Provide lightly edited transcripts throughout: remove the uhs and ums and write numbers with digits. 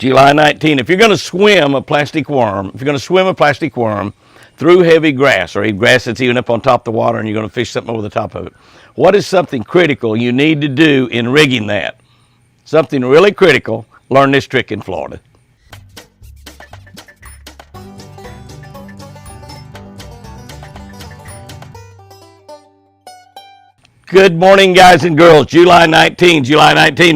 July 19. If you're going to swim a plastic worm, through heavy grass or grass that's even up on top of the water and you're going to fish something over the top of it, what is something critical you need to do in rigging that? Something really critical. Learn this trick in Florida. Good morning, guys and girls. July 19,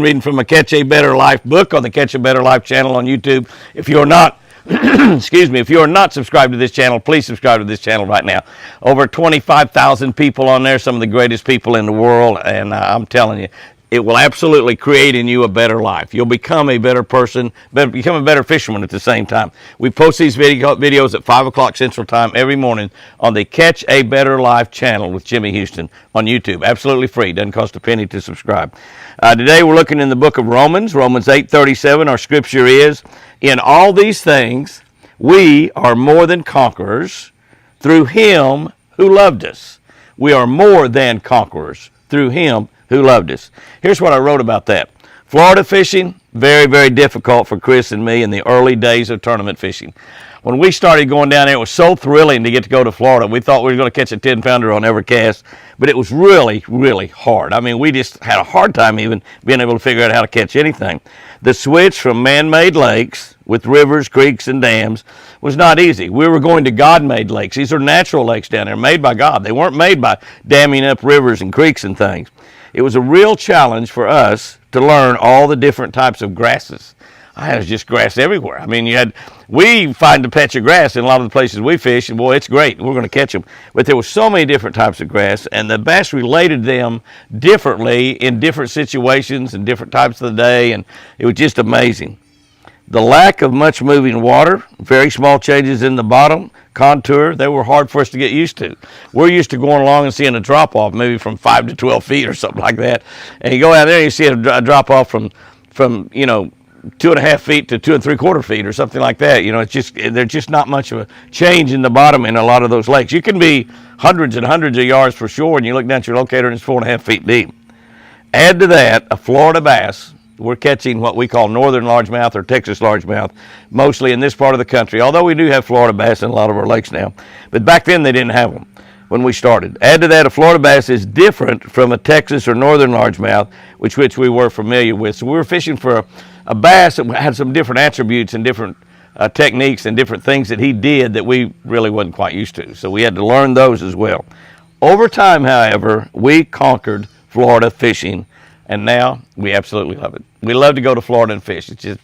reading from a Catch a Better Life book on the Catch a Better Life channel on YouTube. If you're not, if you are not subscribed to this channel, please subscribe to this channel right now. Over 25,000 people on there, some of the greatest people in the world, and I'm telling you, it will absolutely create in you a better life. You'll become a better person, become a better fisherman at the same time. We post these videos at 5 o'clock Central Time every morning on the Catch a Better Life channel with Jimmy Houston on YouTube. Absolutely free. Doesn't cost a penny to subscribe. Today we're looking in the book of Romans 8:37. Our scripture is, "In all these things we are more than conquerors through him who loved us." We are more than conquerors through him who loved us. Here's what I wrote about that. Florida fishing, very, very difficult for Chris and me in the early days of tournament fishing. When we started going down there, it was so thrilling to get to go to Florida. We thought we were going to catch a 10-pounder on every cast, but it was really, really hard. I mean, we just had a hard time even being able to figure out how to catch anything. The switch from man-made lakes with rivers, creeks, and dams was not easy. We were going to God-made lakes. These are natural lakes down there, made by God. They weren't made by damming up rivers and creeks and things. It was a real challenge for us to learn all the different types of grasses. I had just grass everywhere. I mean, we find a patch of grass in a lot of the places we fish, and boy, it's great. We're going to catch them. But there were so many different types of grass, and the bass related them differently in different situations and different types of the day, and it was just amazing. The lack of much moving water, very small changes in the bottom contour, they were hard for us to get used to. We're used to going along and seeing a drop-off maybe from 5 to 12 feet or something like that. And you go out there and you see a drop-off from 2.5 feet to 2 3/4 feet or something like that. You know, there's just not much of a change in the bottom in a lot of those lakes. You can be hundreds and hundreds of yards for shore, and you look down at your locator and it's 4.5 feet deep. Add to that a Florida bass. We're catching what we call northern largemouth or Texas largemouth, mostly in this part of the country, although we do have Florida bass in a lot of our lakes now. But back then they didn't have them when we started. Add to that a Florida bass is different from a Texas or northern largemouth, which we were familiar with. So we were fishing for a bass that had some different attributes and different techniques and different things that he did that we really wasn't quite used to. So we had to learn those as well. Over time, however, we conquered Florida fishing, and now we absolutely love it. We love to go to Florida and fish. It's just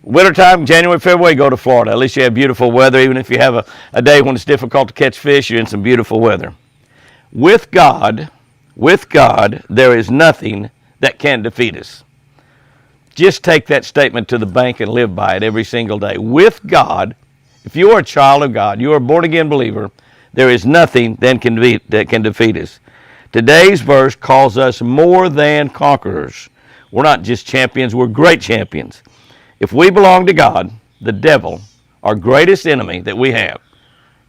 wintertime, January, February, go to Florida. At least you have beautiful weather. Even if you have a day when it's difficult to catch fish, you're in some beautiful weather. With God, there is nothing that can defeat us. Just take that statement to the bank and live by it every single day. With God, if you are a child of God, you are a born-again believer, there is nothing that can defeat us. Today's verse calls us more than conquerors. We're not just champions, we're great champions. If we belong to God, the devil, our greatest enemy that we have,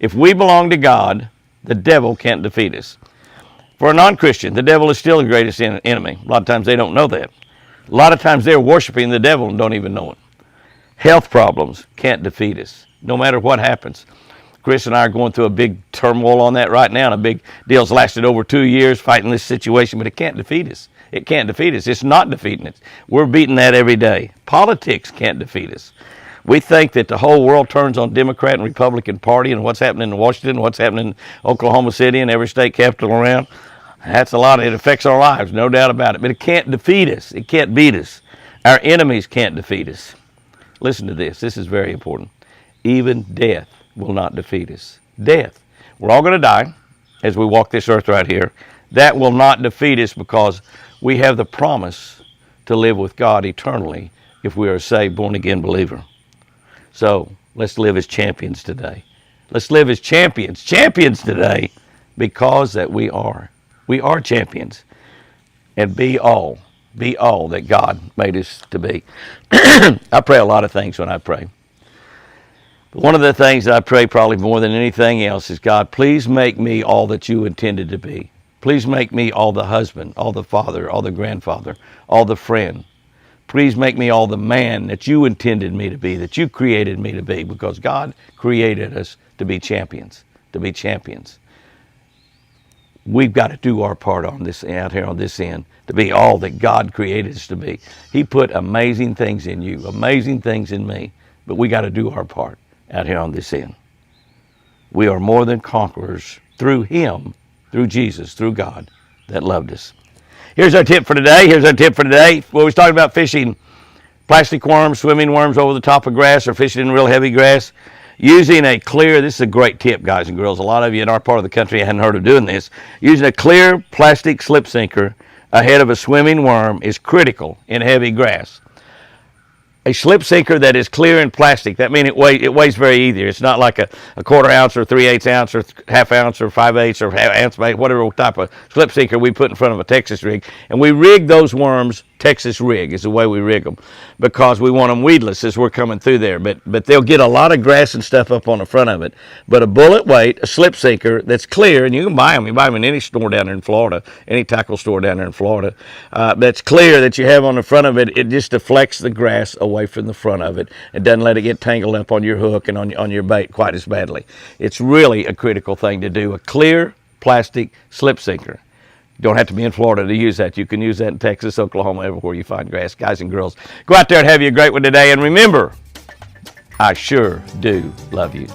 if we belong to God, the devil can't defeat us. For a non-Christian, the devil is still the greatest enemy. A lot of times they don't know that. A lot of times they're worshiping the devil and don't even know it. Health problems can't defeat us, no matter what happens. Chris and I are going through a big turmoil on that right now, and a big deal's lasted over 2 years fighting this situation, but it can't defeat us. It can't defeat us. It's not defeating us. We're beating that every day. Politics can't defeat us. We think that the whole world turns on Democrat and Republican Party and what's happening in Washington, what's happening in Oklahoma City and every state capital around. That's a lot. It affects our lives, no doubt about it. But it can't defeat us. It can't beat us. Our enemies can't defeat us. Listen to this. This is very important. Even death will not defeat us. Death. We're all going to die as we walk this earth right here. That will not defeat us because we have the promise to live with God eternally if we are a saved, born-again believer. So let's live as champions today. Let's live as champions today because that we are. We are champions. And be all that God made us to be. I pray a lot of things when I pray. But one of the things that I pray probably more than anything else is, God, please make me all that you intended to be. Please make me all the husband, all the father, all the grandfather, all the friend. Please make me all the man that you intended me to be, that you created me to be, because God created us to be champions, to be champions. We've got to do our part on this, out here on this end, to be all that God created us to be. He put amazing things in you, amazing things in me, but we got to do our part out here on this end. We are more than conquerors through Him, through Jesus, through God that loved us. Here's our tip for today. We was talking about fishing plastic worms, swimming worms over the top of grass, or fishing in real heavy grass. Using a clear, this is a great tip, guys and girls. A lot of you in our part of the country hadn't heard of doing this. Using a clear plastic slip sinker ahead of a swimming worm is critical in heavy grass. A slip sinker that is clear in plastic, that means it weighs very easy. It's not like a quarter ounce or 3/8 ounce or half ounce or 5/8 or ounce, whatever type of slip sinker we put in front of a Texas rig. And we rig those worms, Texas rig is the way we rig them, because we want them weedless as we're coming through there. But they'll get a lot of grass and stuff up on the front of it. But a bullet weight, a slip sinker that's clear, and you can buy them. You buy them in any store down there in Florida, any tackle store down there in Florida, that's clear, that you have on the front of it. It just deflects the grass away from the front of it. It doesn't let it get tangled up on your hook and on your bait quite as badly. It's really a critical thing to do, a clear plastic slip sinker. You don't have to be in Florida to use that. You can use that in Texas, Oklahoma, everywhere you find grass. Guys and girls, go out there and have you a great one today. And remember, I sure do love you.